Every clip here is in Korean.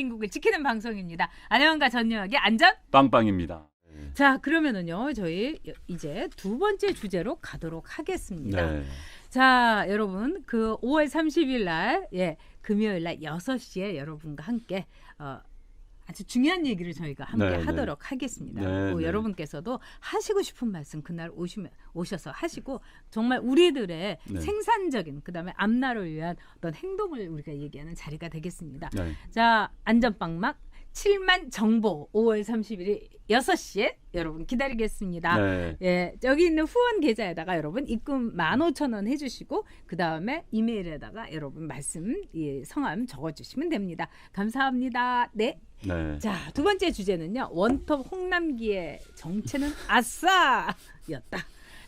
대한민국을 지키는 방송입니다. 안녕한가 전영학의 안전 빵빵입니다. 자, 그러면은요, 저희 이제 두 번째 주제로 가도록 하겠습니다. 네. 자, 여러분, 그 5월 30일 날, 금요일 날 6시에 여러분과 함께, 아주 중요한 얘기를 저희가 함께 네, 하도록 하겠습니다. 네. 여러분께서도 하시고 싶은 말씀 그날 오셔서 하시고, 정말 우리들의 네. 생산적인, 그 다음에 앞날을 위한 어떤 행동을 우리가 얘기하는 자리가 되겠습니다. 네. 자, 안전빵막 7만 정보 5월 30일 6시에 여러분 기다리겠습니다. 네. 예, 여기 있는 후원 계좌에다가 여러분 입금 15,000원 해주시고 그 다음에 이메일에다가 여러분 말씀, 성함 적어주시면 됩니다. 감사합니다. 네. 네. 자, 두 번째 주제는요. 원톱 홍남기의 정체는 아싸였다.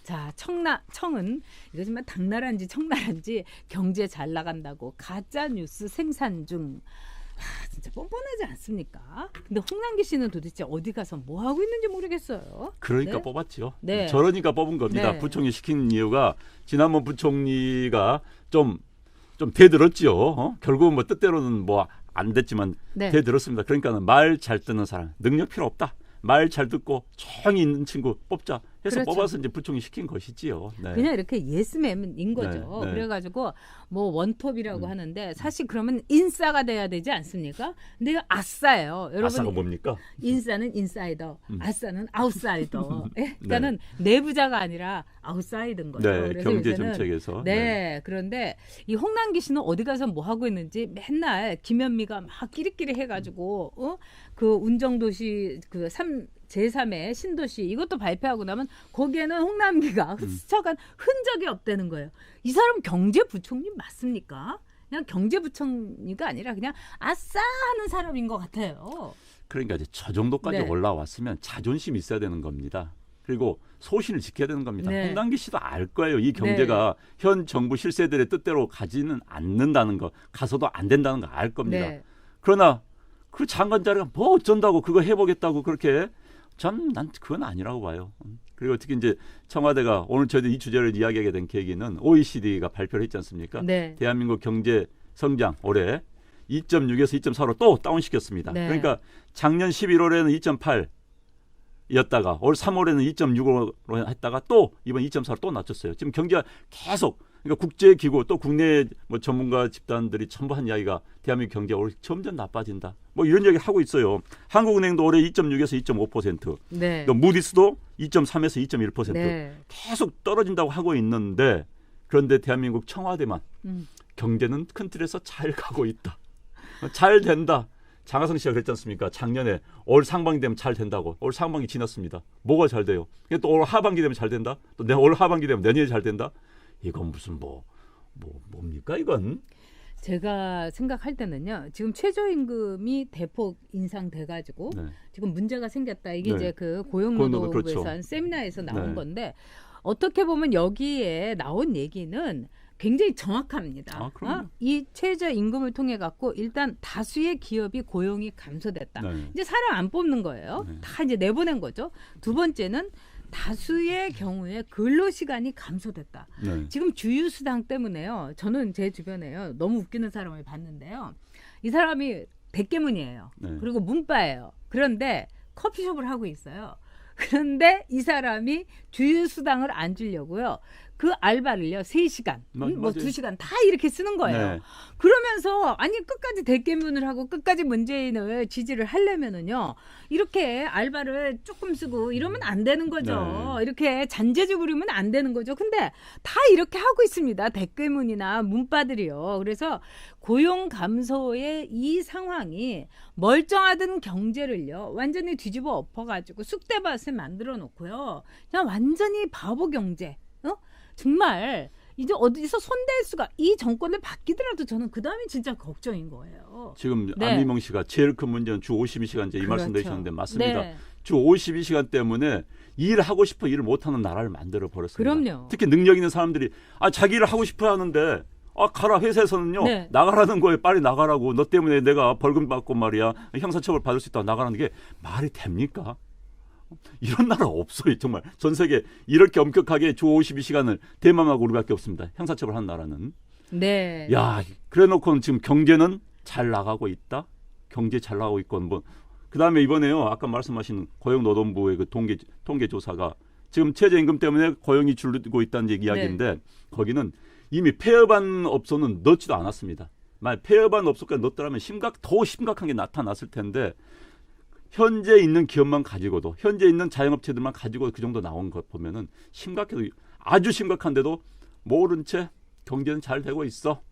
자, 청은 이거 정말 당나라인지 청나라인지 경제 잘 나간다고 가짜 뉴스 생산 중. 진짜 뻔뻔하지 않습니까? 근데 홍남기 씨는 도대체 어디 가서 뭐 하고 있는지 모르겠어요. 그러니까 네? 뽑았죠. 네. 저러니까 뽑은 겁니다. 네. 부총리 시킨 이유가 지난번 부총리가 좀 대들었지요. 결국은 뭐 뜻대로는 뭐 안 됐지만 네. 대들었습니다. 그러니까는 말 잘 듣는 사람, 능력 필요 없다. 말 잘 듣고 조용히 있는 친구 뽑자 해서 그렇죠. 뽑아서 이제 부총리 시킨 것이지요. 네. 그냥 이렇게 예스맨인 거죠. 네, 네. 그래가지고 뭐 원톱이라고 하는데 사실 그러면 인싸가 돼야 되지 않습니까? 근데 이거 아싸예요. 여러분, 아싸가 뭡니까? 인싸는 인사이더, 아싸는 아웃사이더. 그러니까는 내부자가 아니라 아웃사이드인 거죠. 네, 그래서 경제 요새는 정책에서. 네, 그런데 이 홍남기 씨는 어디 가서 뭐 하고 있는지 맨날 김현미가 막 끼리끼리 해가지고 그 운정도시 그 제3의 신도시 이것도 발표하고 나면 거기에는 홍남기가 스쳐간 흔적이 없다는 거예요. 이 사람 경제부총리 맞습니까? 그냥 경제부총리가 아니라 그냥 아싸 하는 사람인 것 같아요. 그러니까 이제 저 정도까지 네. 올라왔으면 자존심이 있어야 되는 겁니다. 그리고 소신을 지켜야 되는 겁니다. 네. 홍남기 씨도 알 거예요. 이 경제가 현 정부 실세들의 뜻대로 가지는 않는다는 거, 가서도 안 된다는 거 알 겁니다. 네. 그러나 그 장관 자리가 뭐 어쩐다고 그거 해보겠다고 그렇게 난 그건 아니라고 봐요. 그리고 특히 이제 청와대가 오늘 저희도 이 주제를 이야기하게 된 계기는 OECD가 발표를 했지 않습니까? 네. 대한민국 경제 성장 올해 2.6에서 2.4로 또 다운시켰습니다. 네. 그러니까 작년 11월에는 2.8였다가 올 3월에는 2.6으로 했다가 또 이번 2.4로 또 낮췄어요. 지금 경기가 계속 그러니까 국제기구 또 국내 뭐 전문가 집단들이 전부 한 이야기가 대한민국 경제가 올해 점점 나빠진다. 뭐 이런 얘기 하고 있어요. 한국은행도 올해 2.6에서 2.5%, 네. 또 무디스도 2.3에서 2.1% 네. 계속 떨어진다고 하고 있는데 그런데 대한민국 청와대만 경제는 큰 틀에서 잘 가고 있다. 잘 된다. 장하성 씨가 그랬지 않습니까? 작년에 올 상반기 되면 잘 된다고. 올 상반기 지났습니다. 뭐가 잘 돼요? 또 올 하반기 되면 잘 된다. 또 올 하반기 되면 내년에 잘 된다. 이건 무슨 뭡니까 이건? 제가 생각할 때는요. 지금 최저임금이 대폭 인상돼가지고 네. 지금 문제가 생겼다. 이게 네. 이제 그 고용노동부에서 그렇죠. 한 세미나에서 나온 네. 건데 어떻게 보면 여기에 나온 얘기는 굉장히 정확합니다. 아, 그럼요. 이 최저임금을 통해 갖고 일단 다수의 기업이 고용이 감소됐다. 네. 이제 사람 안 뽑는 거예요. 네. 다 이제 내보낸 거죠. 두 번째는 다수의 경우에 근로시간이 감소됐다. 네. 지금 주휴수당 때문에요. 저는 제 주변에요. 너무 웃기는 사람을 봤는데요. 이 사람이 백개문이에요. 네. 그리고 문과예요. 그런데 커피숍을 하고 있어요. 그런데 이 사람이 주휴수당을 안 주려고요. 그 알바를요. 3시간, 뭐 맞아요. 2시간 다 이렇게 쓰는 거예요. 네. 그러면서 아니 끝까지 대깨문을 하고 끝까지 문재인을 지지를 하려면은요. 이렇게 알바를 조금 쓰고 이러면 안 되는 거죠. 네. 이렇게 잔재주 부리면 안 되는 거죠. 근데 다 이렇게 하고 있습니다. 대깨문이나 문바들이요. 그래서 고용 감소의 이 상황이 멀쩡하던 경제를요. 완전히 뒤집어 엎어가지고 쑥대밭을 만들어 놓고요. 그냥 완전히 바보 경제. 정말 이제 어디서 손댈 수가 이 정권을 바뀌더라도 저는 그 다음이 진짜 걱정인 거예요. 지금 네. 안민명 씨가 제일 큰 문제는 주 52시간 이제 이 말씀 그렇죠. 내셨는데 맞습니다. 네. 주 52시간 때문에 일하고 싶어 일을 못하는 나라를 만들어 버렸습니다. 그럼요. 특히 능력 있는 사람들이 자기 일을 하고 싶어 하는데 가라 회사에서는요. 네. 나가라는 거에 빨리 나가라고 너 때문에 내가 벌금 받고 말이야 형사처벌 받을 수 있다 나가라는 게 말이 됩니까? 이런 나라 없어요. 정말 전 세계 이렇게 엄격하게 주 52시간을 대만하고 우리밖에 없습니다. 형사처벌한 나라는. 네. 야, 그래놓고는 지금 경제는 잘 나가고 있다. 경제 잘 나가고 있고 뭐 그다음에 이번에요. 아까 말씀하신 고용노동부의 그 통계 조사가 지금 최저임금 때문에 고용이 줄고 있다는 이야기인데 거기는 이미 폐업한 업소는 넣지도 않았습니다. 만약 폐업한 업소까지 넣었더라면 더 심각한 게 나타났을 텐데 현재 있는 기업만 가지고도 현재 있는 자영업체들만 가지고 그 정도 나온 것 보면은 심각해도 아주 심각한데도 모른 채 경제는 잘 되고 있어.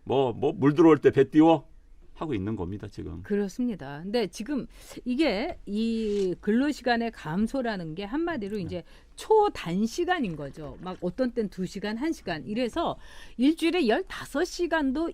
뭐 물 들어올 때 배 띄워 하고 있는 겁니다 지금. 그렇습니다. 근데 지금 이게 이 근로시간의 감소라는 게 한마디로 이제 초단시간인 거죠. 막 어떤 땐 2시간, 1시간 이래서 일주일에 15시간도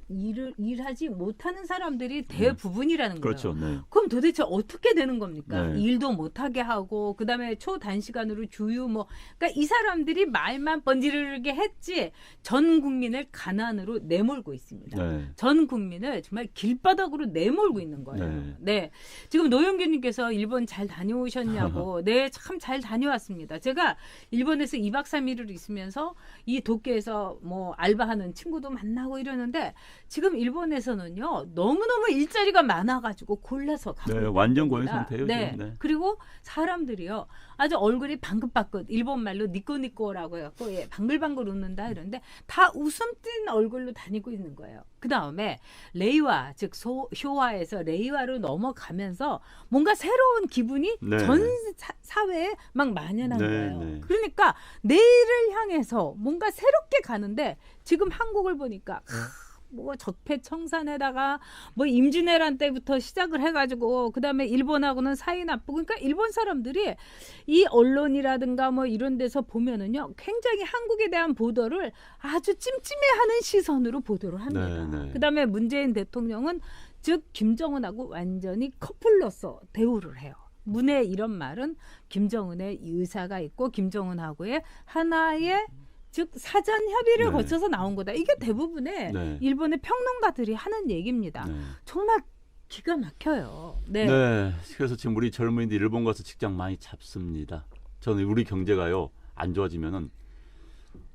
일하지 못하는 사람들이 대부분이라는 거예요. 그렇죠. 네. 그럼 도대체 어떻게 되는 겁니까? 네. 일도 못하게 하고 그다음에 초단시간으로 주유 그러니까 이 사람들이 말만 번지르르게 했지 전 국민을 가난으로 내몰고 있습니다. 네. 전 국민을 정말 길바닥으로 내몰고 있는 거예요. 네. 지금 노영규님께서 일본 잘 다녀오셨냐고. 네, 참 잘 다녀왔습니다. 제가 일본에서 2박 3일을 있으면서 이 도쿄에서 뭐 알바하는 친구도 만나고 이러는데 지금 일본에서는요 너무너무 일자리가 많아가지고 골라서 가고 네, 있는 완전 겁니다. 고용 상태예요. 네. 지금. 네. 그리고 사람들이요 아주 얼굴이 방긋방긋 일본 말로 니꼬니꼬라고 해갖고 예, 방글방글 웃는다 이러는데 다 웃음 띤 얼굴로 다니고 있는 거예요. 그 다음에 레이와 즉 효화에서 레이와로 넘어가면서 뭔가 새로운 기분이 네. 전 사회에 막 만연한 네, 거예요. 네. 그러니까 내일을 향해서 뭔가 새롭게 가는데 지금 한국을 보니까 뭐 적폐청산에다가 뭐 임진왜란 때부터 시작을 해가지고 그다음에 일본하고는 사이 나쁘고 그러니까 일본 사람들이 이 언론이라든가 뭐 이런 데서 보면은요 굉장히 한국에 대한 보도를 아주 찜찜해하는 시선으로 보도를 합니다. 네, 네. 그다음에 문재인 대통령은 즉 김정은하고 완전히 커플로서 대우를 해요. 문의 이런 말은 김정은의 의사가 있고 김정은하고의 하나의 즉 사전 협의를 네. 거쳐서 나온 거다. 이게 대부분의 네. 일본의 평론가들이 하는 얘기입니다. 네. 정말 기가 막혀요. 네. 네. 그래서 지금 우리 젊은이들 일본 가서 직장 많이 잡습니다. 저는 우리 경제가요 안 좋아지면은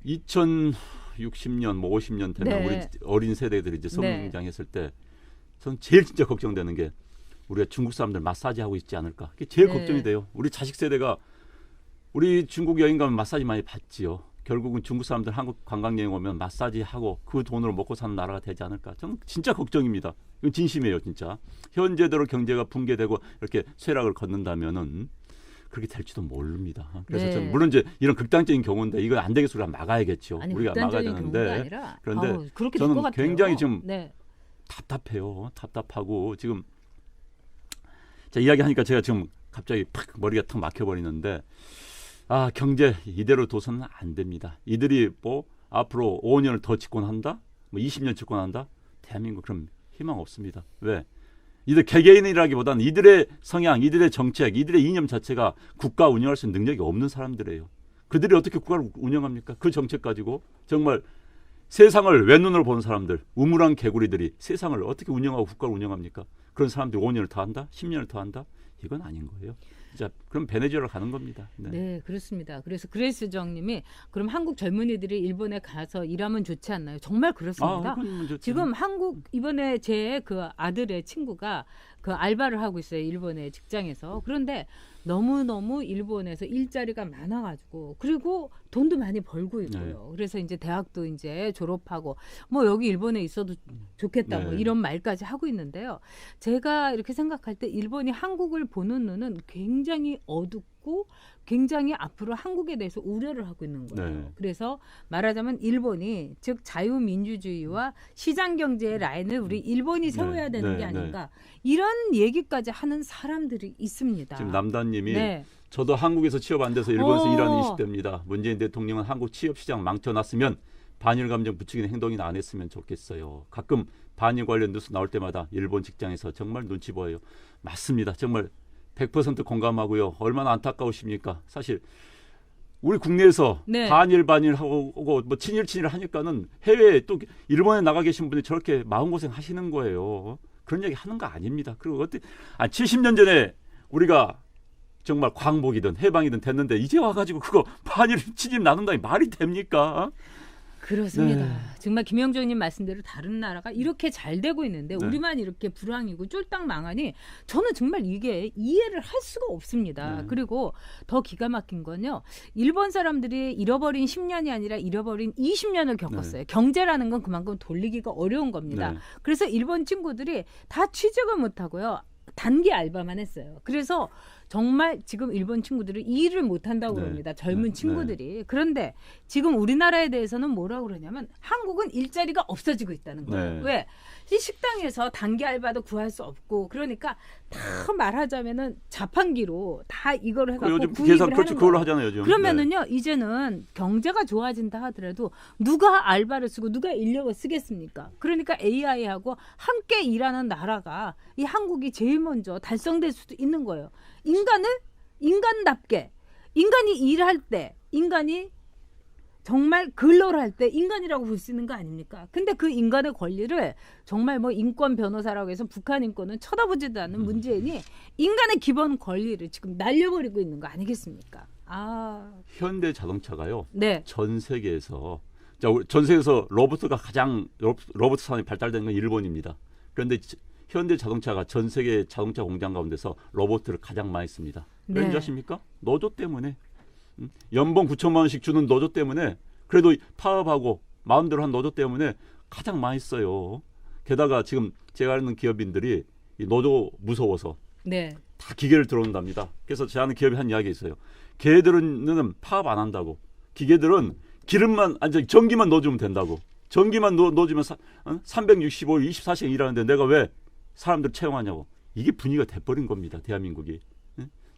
2060년 뭐 50년 되면 네. 우리 어린 세대들이 이제 성장했을 때 저는 제일 진짜 걱정되는 게 우리가 중국 사람들 마사지 하고 있지 않을까. 그게 제일 네. 걱정이 돼요. 우리 자식 세대가 우리 중국 여행 가면 마사지 많이 받지요. 결국은 중국 사람들 한국 관광 여행 오면 마사지 하고 그 돈으로 먹고 사는 나라가 되지 않을까. 저는 진짜 걱정입니다. 이건 진심이에요, 진짜. 현재대로 경제가 붕괴되고 이렇게 쇠락을 걷는다면은 그렇게 될지도 모릅니다. 그래서 네. 저는 물론 이제 이런 극단적인 경우인데 이건 안 되겠어 우리가 막아야겠죠. 아니, 우리가 막아야 극단적인 경우가 되는데 아니라 그런데 아우, 그렇게 저는 될 것 같아요. 굉장히 지금 네. 답답해요. 답답하고 지금 자 이야기하니까 제가 지금 갑자기 팍 머리가 탁 막혀버리는데 아 경제 이대로 둬서는 안 됩니다. 이들이 뭐 앞으로 5년을 더 집권한다? 뭐 20년 집권한다? 대한민국 그럼 희망 없습니다. 왜? 이들 개개인이라기보다는 이들의 성향, 이들의 정책, 이들의 이념 자체가 국가 운영할 수 있는 능력이 없는 사람들이에요. 그들이 어떻게 국가를 운영합니까? 그 정책 가지고 정말 세상을 왼눈으로 보는 사람들, 우물한 개구리들이 세상을 어떻게 운영하고 국가를 운영합니까? 그런 사람들이 5년을 더 한다? 10년을 더 한다? 이건 아닌 거예요. 자, 그럼 베네수엘로 가는 겁니다. 네. 네, 그렇습니다. 그래서 그레이스 정님이 그럼 한국 젊은이들이 일본에 가서 일하면 좋지 않나요? 정말 그렇습니다. 지금 한국 이번에 제 그 아들의 친구가 그 알바를 하고 있어요. 일본의 직장에서. 그런데 너무너무 일본에서 일자리가 많아가지고 그리고 돈도 많이 벌고 있고요. 그래서 이제 대학도 이제 졸업하고 뭐 여기 일본에 있어도 좋겠다 뭐 이런 말까지 하고 있는데요. 제가 이렇게 생각할 때 일본이 한국을 보는 눈은 굉장히 어둡고 굉장히 앞으로 한국에 대해서 우려를 하고 있는 거예요. 그래서 말하자면 일본이 즉 자유민주주의와 시장경제의 라인을 우리 일본이 세워야 되는 게 아닌가 이런 얘기까지 하는 사람들이 있습니다. 지금 남단님이 저도 한국에서 취업 안 돼서 일본에서 일하는 20대입니다. 문재인 대통령은 한국 취업시장 망쳐놨으면 반일 감정 부추기는 행동이나 안 했으면 좋겠어요. 가끔 반일 관련 뉴스 나올 때마다 일본 직장에서 정말 눈치 보여요. 맞습니다. 정말 100% 공감하고요. 얼마나 안타까우십니까? 사실 우리 국내에서 반일하고 뭐 친일 하니까는 해외에 또 일본에 나가 계신 분들이 저렇게 마음고생 하시는 거예요. 그런 얘기 하는 거 아닙니다. 그리고 어떻게 70년 전에 우리가 정말 광복이든 해방이든 됐는데 이제 와가지고 그거 반일 친일 나눈다니 말이 됩니까? 그렇습니다. 네. 정말 김영정님 말씀대로 다른 나라가 이렇게 잘 되고 있는데 네. 우리만 이렇게 불황이고 쫄딱 망하니 저는 정말 이게 이해를 할 수가 없습니다. 네. 그리고 더 기가 막힌 건요. 일본 사람들이 잃어버린 10년이 아니라 잃어버린 20년을 겪었어요. 경제라는 건 그만큼 돌리기가 어려운 겁니다. 네. 그래서 일본 친구들이 다 취직을 못하고요. 단기 알바만 했어요. 그래서 정말 지금 일본 친구들은 일을 못한다고 네. 그럽니다. 젊은 네. 친구들이. 그런데 지금 우리나라에 대해서는 뭐라고 그러냐면 한국은 일자리가 없어지고 있다는 거예요. 네. 왜? 이 식당에서 단기 알바도 구할 수 없고 그러니까 다 말하자면은 자판기로 다 이걸 해갖고 요즘 구입을 계산 하는 그렇죠. 그걸로 거예요. 하잖아요. 요즘. 그러면은요 이제는 경제가 좋아진다 하더라도 누가 알바를 쓰고 누가 인력을 쓰겠습니까? 그러니까 AI하고 함께 일하는 나라가 이 한국이 제일 먼저 달성될 수도 있는 거예요. 인간을 인간답게 인간이 일할 때 인간이 정말 근로를 할 때 인간이라고 볼 수 있는 거 아닙니까? 근데 그 인간의 권리를 정말 뭐 인권 변호사라고 해서 북한 인권은 쳐다보지도 않는 문재인이 인간의 기본 권리를 지금 날려버리고 있는 거 아니겠습니까? 아, 현대 자동차가요. 네, 전 세계에서 전 세계에서 로봇가 가장 로봇 산업이 발달된 건 일본입니다. 그런데 현대 자동차가 전 세계 자동차 공장 가운데서 로봇을 가장 많이 씁니다. 네. 왠지 아십니까? 노조 때문에. 연봉 9천만 원씩 주는 노조 때문에 그래도 파업하고 마음대로 한 노조 때문에 가장 많이 써요. 게다가 지금 제가 아는 기업인들이 이 노조 무서워서 네, 다 기계를 들어온답니다. 그래서 제가 아는 기업이 한 이야기 있어요. 걔들은 파업 안 한다고. 기계들은 기름만 아니 전기만 넣어주면 된다고. 전기만 넣어주면 365일 24시간 일하는데 내가 왜 사람들 채용하냐고. 이게 분위기가 돼버린 겁니다. 대한민국이.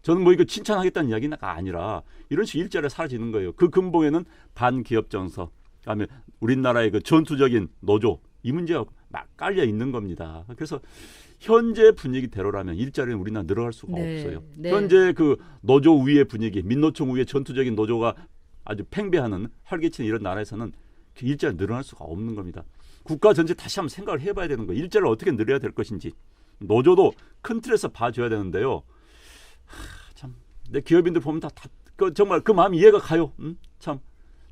저는 뭐 이거 칭찬하겠다는 이야기가 아니라 이런 식으로 일자리가 사라지는 거예요. 그 근본에는 반기업 정서, 그다음에 우리나라의 그 전투적인 노조 이 문제가 막 깔려 있는 겁니다. 그래서 현재 분위기대로라면 일자리는 우리나라 늘어갈 수가 네, 없어요. 네. 현재 그 노조 우위의 분위기, 민노총 우위의 전투적인 노조가 아주 팽배하는 활개치는 이런 나라에서는 일자리 늘어날 수가 없는 겁니다. 국가 전체 다시 한번 생각을 해봐야 되는 거예요. 일자리를 어떻게 늘려야 될 것인지. 노조도 큰 틀에서 봐줘야 되는데요. 참, 내 기업인들 보면 정말 그 마음 이해가 가요. 참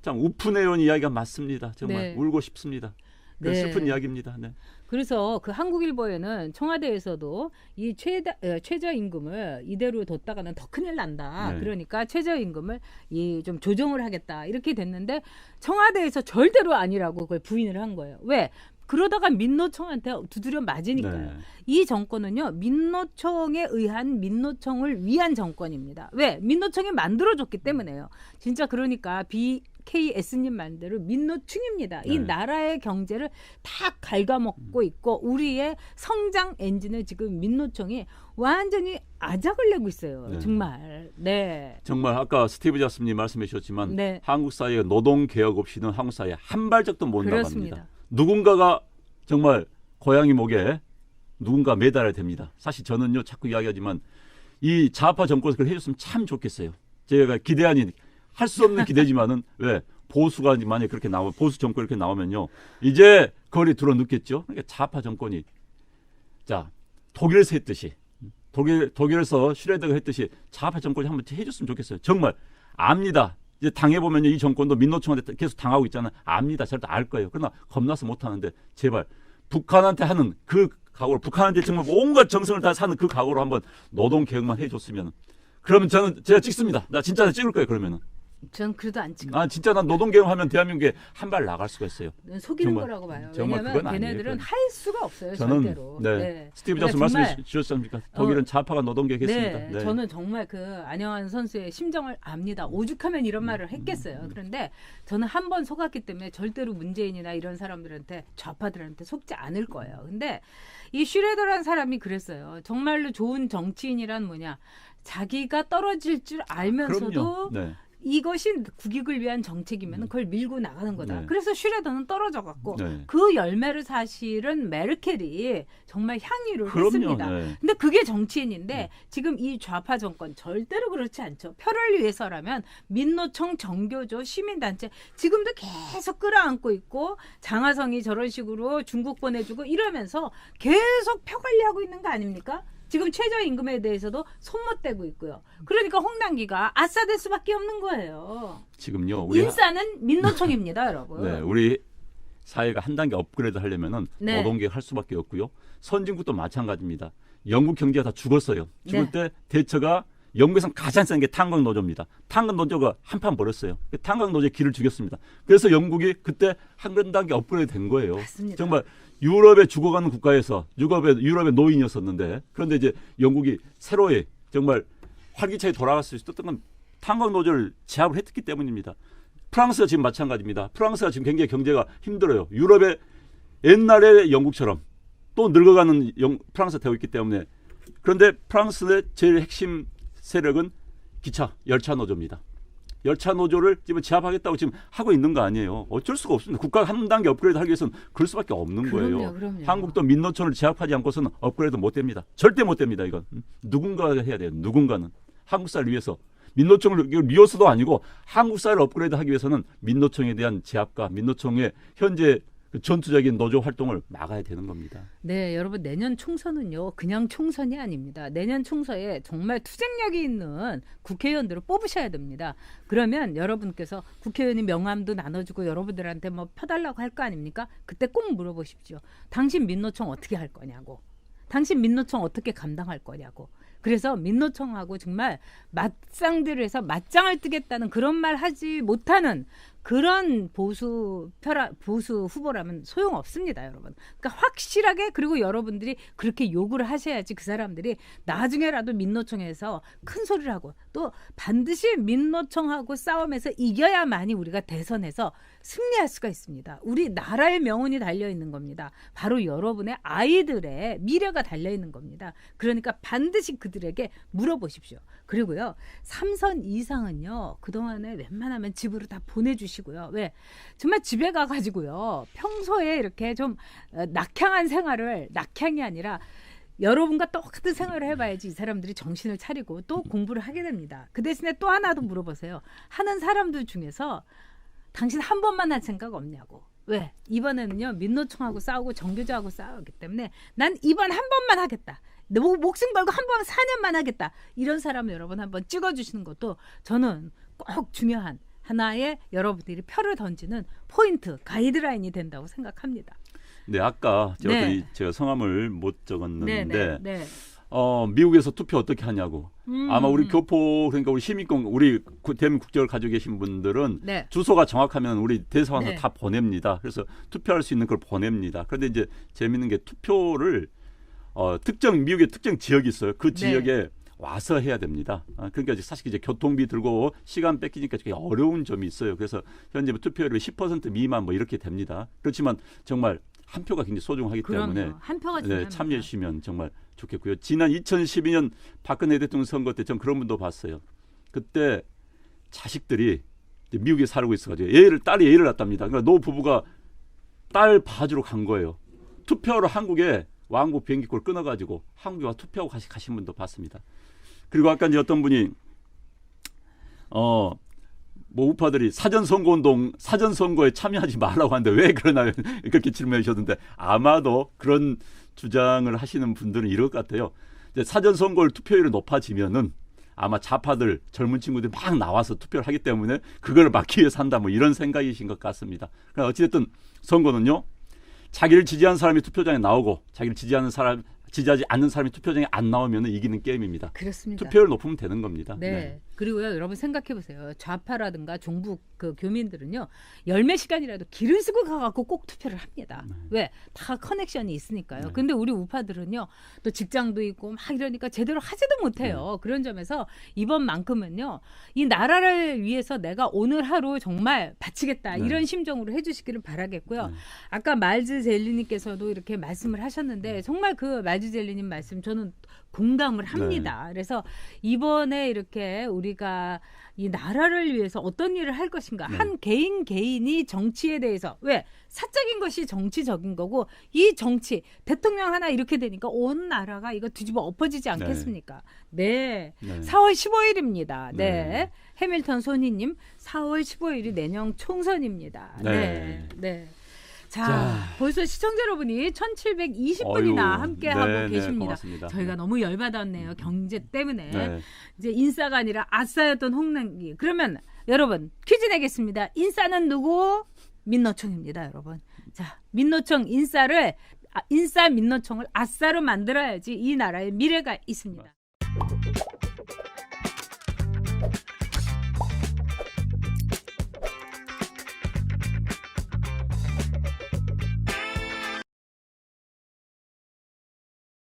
우프네요 이야기가 맞습니다. 정말 네. 울고 싶습니다. 네. 슬픈 이야기입니다. 네. 그래서 그 한국일보에는 청와대에서도 이 최저임금을 이대로 뒀다가는 더 큰일 난다. 네. 그러니까 최저임금을 좀 조정을 하겠다. 이렇게 됐는데 청와대에서 절대로 아니라고 그걸 부인을 한 거예요. 왜? 그러다가 민노총한테 두드려 맞으니까요. 네. 이 정권은요. 민노총에 의한 민노총을 위한 정권입니다. 왜? 민노총이 만들어줬기 때문에요. 진짜 그러니까 BKS님 말대로 민노충입니다. 이 네. 나라의 경제를 다 갉아먹고 있고 우리의 성장 엔진을 지금 민노총이 완전히 아작을 내고 있어요. 네. 정말. 네. 정말 아까 스티브 잡스님 말씀해 주셨지만 네. 한국 사회의 노동 개혁 없이는 한국 사회 한 발짝도 못 그렇습니다. 나갑니다. 누군가가 정말 고양이 목에 누군가 매달아야 됩니다. 사실 저는요 자꾸 이야기하지만 이 좌파 정권에서 그걸 해줬으면 참 좋겠어요. 제가 기대 할 수 없는 기대지만은 왜 보수가 만약에 그렇게 나오면 보수 정권이 이렇게 나오면요 이제 거리 들어눕겠죠. 그러니까 좌파 정권이 자 독일에서 했듯이 독일에서 슈레더가 했듯이 좌파 정권이 한번 해줬으면 좋겠어요. 정말 압니다. 이제 당해보면 이 정권도 민노총한테 계속 당하고 있잖아요. 압니다. 저도 알 거예요. 그러나 겁나서 못하는데 제발 북한한테 하는 그 각오로 북한한테 정말 온갖 정성을 다 사는 그 각오로 한번 노동 개혁만 해줬으면 그러면 제가 찍습니다. 나 진짜 찍을 거예요. 그러면은. 전 그래도 안 찍어요. 아 진짜 난 노동 개혁하면 대한민국에 한 발 나갈 수가 있어요. 속이는 정말, 거라고 봐요. 정말 왜냐하면 그건 아니에요, 걔네들은 그건. 할 수가 없어요. 저는 절대로. 네. 스티브 그러니까 잡스 정말, 말씀해 주셨습니까? 독일은 좌파가 노동 개혁했습니다. 네, 네. 저는 정말 그 안영환 선수의 심정을 압니다. 오죽하면 이런 말을 했겠어요. 그런데 저는 한 번 속았기 때문에 절대로 문재인이나 이런 사람들한테 좌파들한테 속지 않을 거예요. 근데 이 슈레더라는 사람이 그랬어요. 정말로 좋은 정치인이란 뭐냐? 자기가 떨어질 줄 알면서도 그럼요. 네. 이것이 국익을 위한 정책이면 그걸 밀고 나가는 거다. 네. 그래서 슈레더는 떨어져 갖고 네. 그 열매를 사실은 메르켈이 정말 향유를 그럼요. 했습니다. 네. 근데 그게 정치인인데 지금 이 좌파 정권 절대로 그렇지 않죠. 표를 위해서라면 민노총, 정교조, 시민단체 지금도 계속 끌어안고 있고 장하성이 저런 식으로 중국 보내주고 이러면서 계속 표 관리하고 있는 거 아닙니까? 지금 최저임금에 대해서도 손 못 대고 있고요. 그러니까 홍당기가 아싸 될 수밖에 없는 거예요. 지금요. 인싸는 민노총입니다, 여러분. 네, 우리 사회가 한 단계 업그레이드 하려면은 네. 노동계획 할 수밖에 없고요. 선진국도 마찬가지입니다. 영국 경제가 다 죽었어요. 죽을 네. 때 대처가 영국에서는 가장 센 게 탄광 노조입니다. 탄광 노조가 한판 벌었어요. 탄광 노조의 길을 죽였습니다. 그래서 영국이 그때 한 단계 업그레이드 된 거예요. 맞습니다. 정말 유럽에 죽어가는 국가에서 유럽의 노인이었었는데 그런데 이제 영국이 새로이 정말 활기차게 돌아갈 수 있었던 건 탄광 노조를 제압을 했기 때문입니다. 프랑스가 지금 마찬가지입니다. 프랑스가 지금 굉장히 경제가 힘들어요. 유럽의 옛날의 영국처럼 또 늙어가는 프랑스가 되고 있기 때문에 그런데 프랑스의 제일 핵심 세력은 기차, 열차 노조입니다. 열차 노조를 지금 제압하겠다고 지금 하고 있는 거 아니에요. 어쩔 수가 없습니다. 국가가 한 단계 업그레이드 하기 위해서는 그럴 수밖에 없는 거예요. 그럼요. 한국도 민노총을 제압하지 않고서는 업그레이드 못 됩니다. 절대 못 됩니다. 이건 누군가가 해야 돼요. 누군가는 한국 사회를 위해서 민노총을 미워서도 아니고 한국 사회를 업그레이드 하기 위해서는 민노총에 대한 제압과 민노총의 현재 전투적인 노조 활동을 막아야 되는 겁니다. 네, 여러분 내년 총선은요. 그냥 총선이 아닙니다. 내년 총선에 정말 투쟁력이 있는 국회의원들을 뽑으셔야 됩니다. 그러면 여러분께서 국회의원이 명함도 나눠주고 여러분들한테 뭐 펴달라고 할 거 아닙니까? 그때 꼭 물어보십시오. 당신 민노총 어떻게 할 거냐고. 당신 민노총 어떻게 감당할 거냐고. 그래서 민노총하고 정말 맞상대를 해서 맞짱을 뜨겠다는 그런 말 하지 못하는 그런 보수 후보라면 소용없습니다, 여러분. 그러니까 확실하게 그리고 여러분들이 그렇게 요구를 하셔야지 그 사람들이 나중에라도 민노총에서 큰 소리를 하고 또 반드시 민노총하고 싸움에서 이겨야만이 우리가 대선에서 승리할 수가 있습니다. 우리 나라의 명운이 달려있는 겁니다. 바로 여러분의 아이들의 미래가 달려있는 겁니다. 그러니까 반드시 그들에게 물어보십시오. 그리고요. 3선 이상은요. 그동안에 웬만하면 집으로 다 보내주시고요. 왜? 정말 집에 가가지고요. 평소에 이렇게 좀 낙향한 생활을 낙향이 아니라 여러분과 똑같은 생활을 해봐야지 이 사람들이 정신을 차리고 또 공부를 하게 됩니다. 그 대신에 또 하나 더 물어보세요. 하는 사람들 중에서 당신 한 번만 할 생각 없냐고. 왜? 이번에는요. 민노총하고 싸우고 정교조하고 싸우기 때문에 난 이번 한 번만 하겠다. 목숨 걸고 한 번 4년만 하겠다. 이런 사람을 여러분 한번 찍어주시는 것도 저는 꼭 중요한 하나의 여러분들이 표를 던지는 포인트, 가이드라인이 된다고 생각합니다. 네, 아까 네. 제가 성함을 못 적었는데 네. 미국에서 투표 어떻게 하냐고. 아마 우리 교포 그러니까 우리 시민권 우리 대한민국 국적을 가지고 계신 분들은 네. 주소가 정확하면 우리 대사관서 네. 다 보냅니다. 그래서 투표할 수 있는 걸 보냅니다. 그런데 이제 재밌는 게 투표를 미국의 특정 지역이 있어요. 그 지역에 와서 해야 됩니다. 그러니까 사실 이제 교통비 들고 시간 뺏기니까 되게 어려운 점이 있어요. 그래서 현재 투표율이 10% 미만 뭐 이렇게 됩니다. 그렇지만 정말 한 표가 굉장히 소중하기 때문에 한 표가 중요합니다. 참여해 주시면 정말 좋겠고요. 지난 2012년 박근혜 대통령 선거 때 전 그런 분도 봤어요. 그때 자식들이 미국에 살고 있어가지고 딸이 애를 낳답니다. 그러니까 노 부부가 딸 봐주러 간 거예요. 투표하러 한국에 왕복 비행기권을 끊어가지고 한국에 와 투표하고 가신 분도 봤습니다. 그리고 아까 이제 어떤 분이 우파들이 사전 선거에 참여하지 말라고 하는데 왜 그러나 그렇게 질문해 주셨는데 아마도 그런 주장을 하시는 분들은 이럴 것 같아요. 이제 사전 선거를 투표율이 높아지면은 아마 좌파들 젊은 친구들이 막 나와서 투표를 하기 때문에 그걸 막기 위해서 한다 뭐 이런 생각이신 것 같습니다. 그러니까 어찌됐든 선거는요. 자기를 지지하는 사람이 투표장에 나오고 자기를 지지하지 않는 사람이 투표장에 안 나오면 이기는 게임입니다. 그렇습니다. 투표율 높으면 되는 겁니다. 네. 그리고요, 여러분 생각해 보세요. 좌파라든가 종북 그 교민들은요, 열몇 시간이라도 길을 쓰고 가갖고 꼭 투표를 합니다. 왜? 다 커넥션이 있으니까요. 근데 우리 우파들은요, 또 직장도 있고 막 이러니까 제대로 하지도 못해요. 그런 점에서 이번만큼은요, 이 나라를 위해서 내가 오늘 하루 정말 바치겠다 이런 심정으로 해주시기를 바라겠고요. 아까 말즈 젤리님께서도 이렇게 말씀을 하셨는데 정말 그 말즈 젤리님 말씀 저는 공감을 합니다. 그래서 이번에 이렇게 우리가 이 나라를 위해서 어떤 일을 할 것인가. 한 개인이 정치에 대해서 왜? 사적인 것이 정치적인 거고 이 정치 대통령 하나 이렇게 되니까 온 나라가 이거 뒤집어 엎어지지 않겠습니까? 네. 4월 15일입니다. 네. 해밀턴 소니님 4월 15일이 내년 총선입니다. 네. 자, 벌써 시청자 여러분이 1720분이나 함께하고 계십니다. 고맙습니다. 저희가 너무 열받았네요. 경제 때문에. 네. 이제 인싸가 아니라 아싸였던 홍남기. 그러면 여러분 퀴즈 내겠습니다. 인싸는 누구? 민노총입니다, 여러분. 자, 민노총 인싸 민노총을 아싸로 만들어야지 이 나라의 미래가 있습니다.